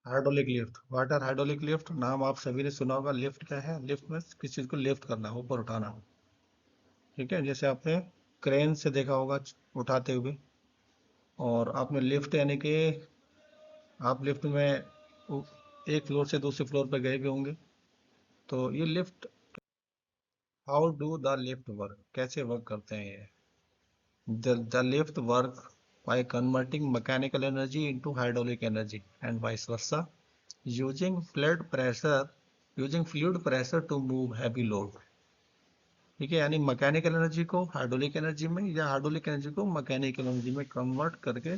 Hydraulic lift, water hydraulic lift नाम आप सभी ने सुना होगा। लिफ्ट क्या है? लिफ्ट में किसी चीज को लिफ्ट करना, ऊपर उठाना। ठीक है, जैसे आपने क्रेन से देखा होगा उठाते हुए। और आपने लिफ्ट यानी कि आप लिफ्ट में एक फ्लोर से दूसरे फ्लोर पर गए भी होंगे। तो ये lift, how do the lift work, कैसे वर्क करते हैं ये? The lift work by converting mechanical energy into hydraulic energy and vice versa, using fluid pressure to move heavy load। ठीक है, यानी मैकेनिकल एनर्जी को हाइड्रोलिक एनर्जी में या हाइड्रोलिक एनर्जी को मैकेनिकल एनर्जी में कन्वर्ट करके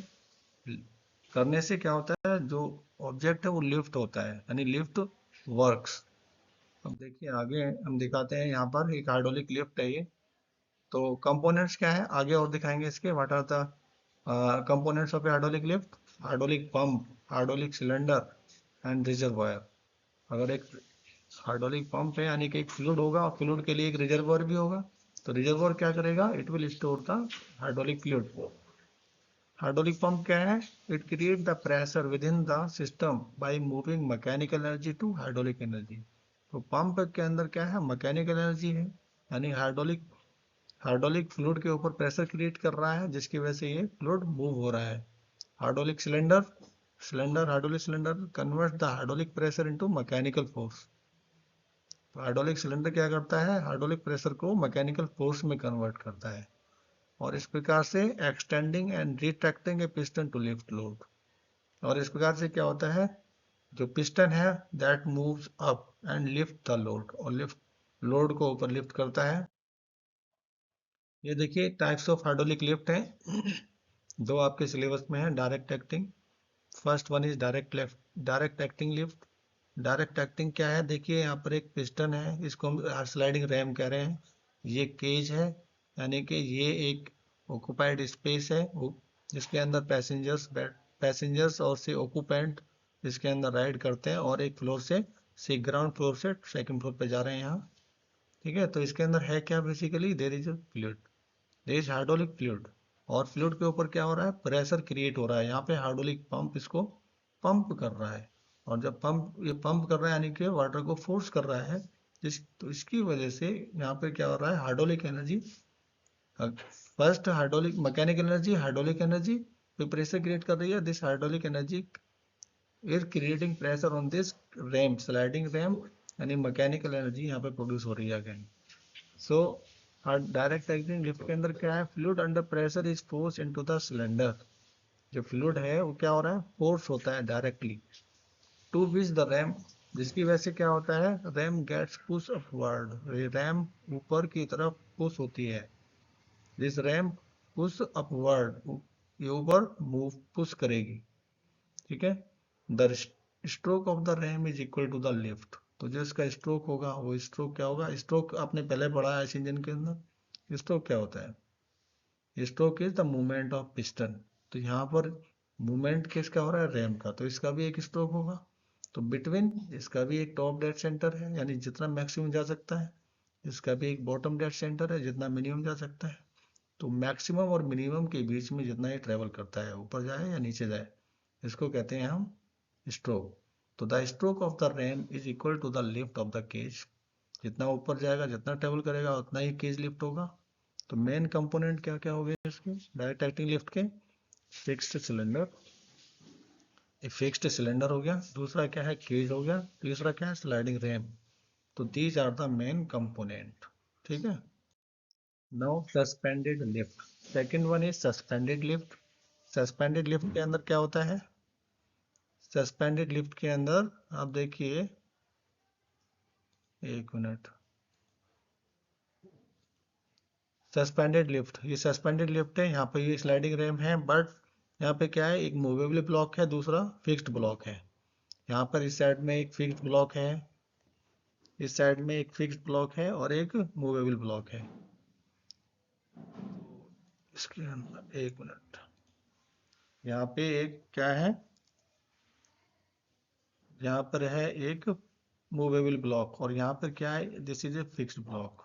करने से क्या होता है, जो ऑब्जेक्ट है वो लिफ्ट होता है, यानी लिफ्ट वर्क्स। अब देखिए आगे हम दिखाते हैं, यहाँ पर एक हाइड्रोलिक लिफ्ट है ये। तो कंपोनेंट्स क्या है आगे और दिखाएंगे इसके। What are the components of hydraulic lift? Hydraulic pump, hydraulic cylinder and reservoir. अगर एक हाइड्रोलिक पंप है यानी कि एक फ्लूइड होगा, और फ्लूइड के लिए एक रिजर्वायर भी होगा। तो रिजर्वायर क्या करेगा? It will store the hydraulic fluid. Hydraulic pump क्या है? It create the pressure within the system by moving mechanical energy to hydraulic energy. तो पंप के अंदर क्या है? मैकेनिकल एनर्जी है, यानी हाइड्रोलिक फ्लूइड के ऊपर प्रेशर क्रिएट कर रहा है, जिसकी वजह से ये फ्लूइड मूव हो रहा है। Hydraulic hydraulic cylinder convert the hydraulic pressure into mechanical force. तो हाइड्रोलिक सिलेंडर क्या करता है? हाइड्रोलिक प्रेशर को मैकेनिकल फोर्स में कन्वर्ट करता है, और इस प्रकार से extending and retracting a piston to lift load. और इस प्रकार से क्या होता है, जो पिस्टन है that moves up and lift the load, और लिफ्ट लोड को ऊपर लिफ्ट करता है। ये देखिए टाइप्स ऑफ हाइड्रोलिक लिफ्ट हैं। दो आपके सिलेबस में है, direct acting. First one is direct acting lift. Direct acting क्या है? देखिए यहाँ पर एक पिस्टन है, इसको हम स्लाइडिंग रैम कह रहे हैं। ये केज है, यानी कि ये एक ऑक्युपाइड स्पेस है जिसके अंदर पैसेंजर्स और से ऑक्यूपेंट इसके अंदर राइड करते हैं, और एक फ्लोर से ग्राउंड फ्लोर से सेकंड फ्लोर पे जा रहे हैं यहाँ। ठीक है, तो इसके अंदर है क्या? Basically there is a fluid, there is hydraulic fluid. और फ्लूइड के ऊपर क्या हो रहा है? प्रेशर क्रिएट हो रहा है। यहाँ पे हाइड्रोलिक पंप इसको पंप कर रहा है, और जब ये पंप कर रहा है यानी कि वाटर को फोर्स कर रहा है, तो इसकी वजह से यहाँ पे क्या हो रहा है? Hydraulic energy, first hydraulic mechanical energy, hydraulic energy पे प्रेशर क्रिएट कर रही है। This hydraulic energy is creating pressure on this RAM, sliding RAM, यानी मैकेनिकल एनर्जी यहाँ पे प्रोड्यूस हो रही है again. So direct acting lift के अंदर क्या है? Fluid under pressure is force into the cylinder. जो फ्लूइड है वो क्या हो रहा है? फोर्स होता है directly to which the RAM, जिसकी वजह से क्या होता है? Ram gets push upward, ram ऊपर की तरफ पुश होती है। दिस रैम पुश अपवर्ड, ये ऊपर मूव पुश करेगी। ठीक है, the stroke of the ram is equal to the lift. तो जो इसका स्ट्रोक होगा वो स्ट्रोक क्या होगा? स्ट्रोक आपने पहले पढ़ा है इस इंजन के अंदर। स्ट्रोक क्या होता है? Stroke is the movement of piston. तो यहाँ पर मूवमेंट किसका हो रहा है? रैम का, तो इसका भी एक स्ट्रोक होगा। तो बिटवीन इसका भी एक टॉप डेड सेंटर है, यानी जितना मैक्सिमम जा सकता है। इसका भी एक बॉटम डेड सेंटर है, जितना मिनिमम जा सकता है। तो मैक्सिमम और मिनिमम के बीच में जितना ये ट्रेवल करता है, ऊपर जाए या नीचे जाए, इसको कहते हैं हम स्ट्रोक। तो the stroke of the ram is equal to the lift of the cage. जितना ऊपर जाएगा, जितना ट्रेवल करेगा, उतना ही केज लिफ्ट होगा। तो मेन कंपोनेंट क्या क्या हो गए इसके डायरेक्ट एक्टिंग लिफ्ट के? फिक्स्ड सिलेंडर, एक फिक्स्ड सिलेंडर हो गया। दूसरा क्या है? केज हो गया। तीसरा क्या है? Sliding ram. तो these are the main component. ठीक है, now suspended lift. Second one is suspended lift. Suspended lift के अंदर क्या होता है? सस्पेंडेड लिफ्ट के अंदर आप देखिए, एक मिनट। सस्पेंडेड लिफ्ट, ये सस्पेंडेड लिफ्ट है। यहाँ पे ये स्लाइडिंग रैम है, बट यहाँ पे क्या है? एक मूवेबल ब्लॉक है, दूसरा फिक्स्ड ब्लॉक है। यहाँ पर इस साइड में एक फिक्स्ड ब्लॉक है, इस साइड में एक फिक्स्ड ब्लॉक है, और एक मूवेबल ब्लॉक है। इसके अंदर एक मिनट, यहाँ पे एक क्या है? यहाँ पर है एक मूवेबल ब्लॉक, और यहाँ पर क्या है? This is a fixed block.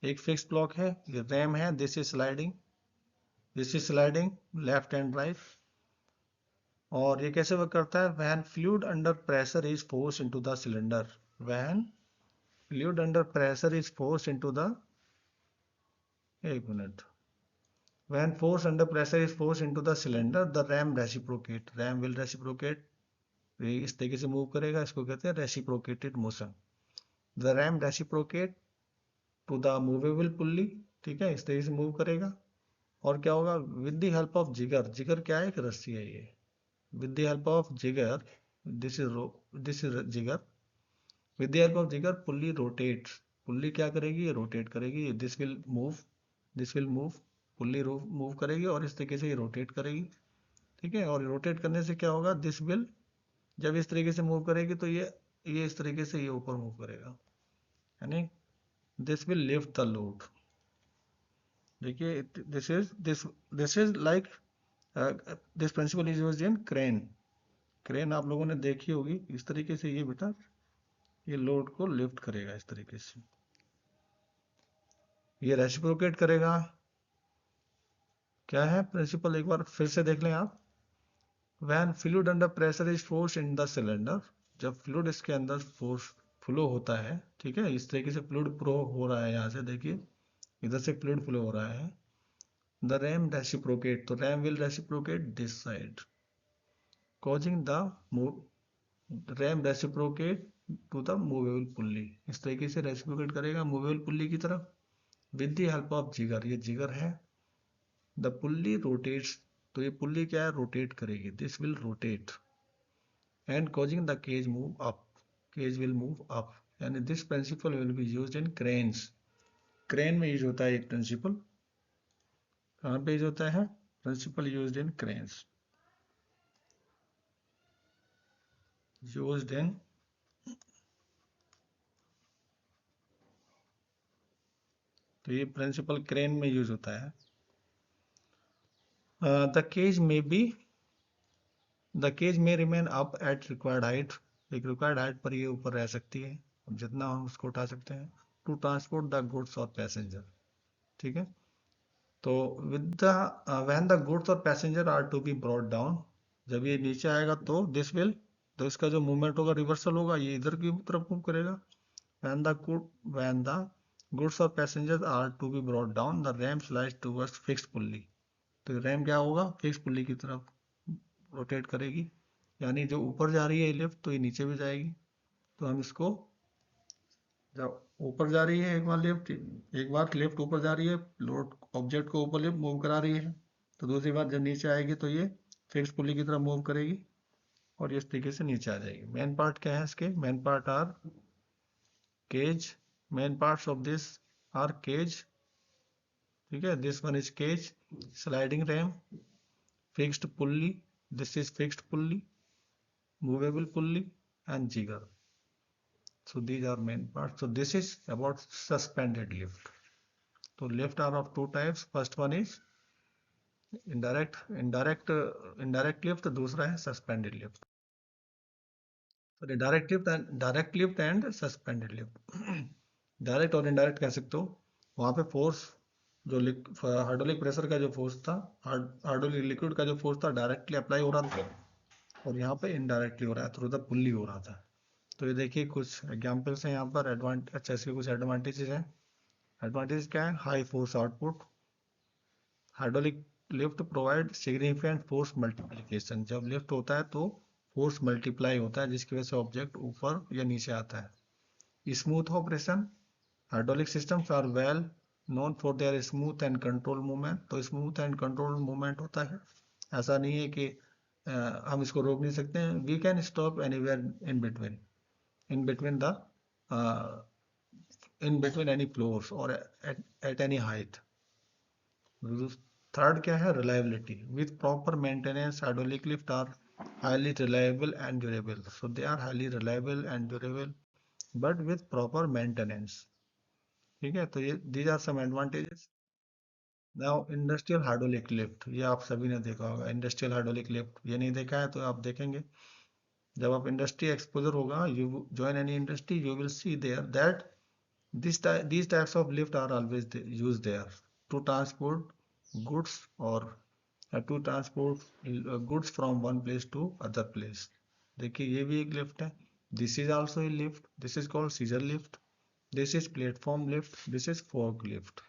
एक फिक्स्ड ब्लॉक है, ये रैम है। This is sliding left and right. और ये कैसे वर्क करता है? When fluid under pressure is force into the cylinder, when fluid under pressure is force into the, एक minute, when force under pressure is forced into the cylinder the ram reciprocate, ram will reciprocate, ये इस तरीके से move करेगा, इसको कहते हैं reciprocated motion. The ram reciprocate to the movable pulley, ठीक है, इस तरीके से मूव करेगा। और क्या होगा? विद द हेल्प ऑफ जिगर, जिगर क्या है? एक रस्सी है ये। विद द हेल्प ऑफ जिगर, दिस इज जिगर, विद द हेल्प ऑफ जिगर पुल्ली रोटेट, पुल्ली क्या करेगी? ये रोटेट करेगी। This will move, this will move, pulley move करेगी और इस तरीके से ये रोटेट करेगी, ठीक है। और रोटेट करने से क्या होगा? दिस विल, जब इस तरीके से मूव करेगी तो ये इस तरीके से ये ऊपर मूव करेगा, यानी this will lift the load. देखिए this is like this principle is used in crane. Crane आप लोगों ने देखी होगी, इस तरीके से ये बेटा ये लोड को लिफ्ट करेगा इस तरीके से, ये रेसिप्रोकेट करेगा। क्या है प्रिंसिपल? एक बार फिर से देख लें आप। When fluid under pressure is force in the cylinder, जब फ्लूइड इसके अंदर फोर्स फ्लो होता है, ठीक है, इस तरीके से फ्लूइड फ्लो हो रहा है, यहाँ से देखिए इधर से फ्लूइड फ्लो हो रहा है। द रैम रेसिप्रोकेट, तो ram will reciprocate this side, causing the ram reciprocate to the movable pulley, इस तरीके से रेसिप्रोकेट करेगा मूवेबल पुल्ली की तरफ विद द हेल्प ऑफ जिगर, ये जिगर है। द पुल्ली रोटेट्स, तो ये पुल्ली क्या है? रोटेट करेगी, this will rotate and causing the cage move up, cage will move up, यानी this principle will be used in cranes. Crane में यूज होता है ये प्रिंसिपल, कहाँ पे यूज होता है? Principle used in cranes, used in, तो ये प्रिंसिपल क्रेन में यूज होता है। द केज में बी, द केज में remain up at required height, एक रिक्वायर्ड हाइट पर ये ऊपर रह सकती है, जितना हम उसको उठा सकते हैं, टू ट्रांसपोर्ट द गुड्स और पैसेंजर, ठीक है। तो with the when the goods और passenger are to be brought down, जब ये नीचे आएगा तो दिस विल, तो इसका जो मूवमेंट होगा रिवर्सल होगा, ये इधर की तरफ मूव करेगा। व्हेन द गुड्स और passenger are to be brought down the ram slides towards fixed pulley, तो रैम क्या होगा? फिक्स पुल्ली की तरफ रोटेट करेगी, यानी जो ऊपर जा रही है लिफ्ट तो ये नीचे भी जाएगी। तो हम इसको, जब ऊपर जा रही है एक बार लिफ्ट ऊपर जा रही है, लोड ऑब्जेक्ट को ऊपर लिफ्ट मूव करा रही है, तो दूसरी बार जब नीचे आएगी तो ये फिक्स पुल्ली की तरफ मूव करेगी और इस तरीके से नीचे आ जाएगी। मेन पार्ट क्या है इसके? Main part are cage, main parts of this are cage, ठीक है, this one is cage, sliding ram, fixed pulley, this is fixed pulley, movable pulley and jigger. So these are main parts. So this is about suspended lift. So lift are of two types. First one is indirect lift, दूसरा है suspended lift. So direct lift and suspended lift. Direct और indirect कह सकते हो। वहां पे force जो hydraulic pressure का जो फोर्स था, हाइड्रोलिक लिक्विड का जो फोर्स था डायरेक्टली अप्लाई हो रहा था, और यहाँ पे इनडायरेक्टली हो रहा है, थ्रू द पुल्ली हो रहा था। तो ये देखिए कुछ एग्जांपल्स हैं यहाँ पर, अच्छा इसके कुछ एडवांटेजेस हैं। एडवांटेज क्या है? High force output, hydraulic lift provide significant force multiplication, जब लिफ्ट होता है तो फोर्स मल्टीप्लाई होता है जिसकी वजह से ऑब्जेक्ट ऊपर या नीचे आता है। Smooth operation, hydraulic systems are well known for their smooth and control movement, तो स्मूथ एंड कंट्रोल मूवमेंट होता है, ऐसा नहीं है कि हम इसको रोक नहीं सकते हैं। We can stop anywhere in between the in between any floors और एट एनी हाइट। थर्ड क्या है? Reliability, with proper maintenance hydraulic lift are highly reliable and durable, so they are highly reliable and durable but with proper maintenance, ठीक है। तो ये these are some advantages. Now industrial hydraulic lift, ये आप सभी ने देखा होगा इंडस्ट्रियल हाइड्रोलिक लिफ्ट, ये नहीं देखा है तो आप देखेंगे जब आप इंडस्ट्री एक्सपोजर होगा, you join any industry, you will see there that these types of lift are always used there to transport goods or to transport goods from one place to other place. देखिए ये भी एक lift है। This is also a lift, this is called scissor lift, this is platform lift, this is fork lift.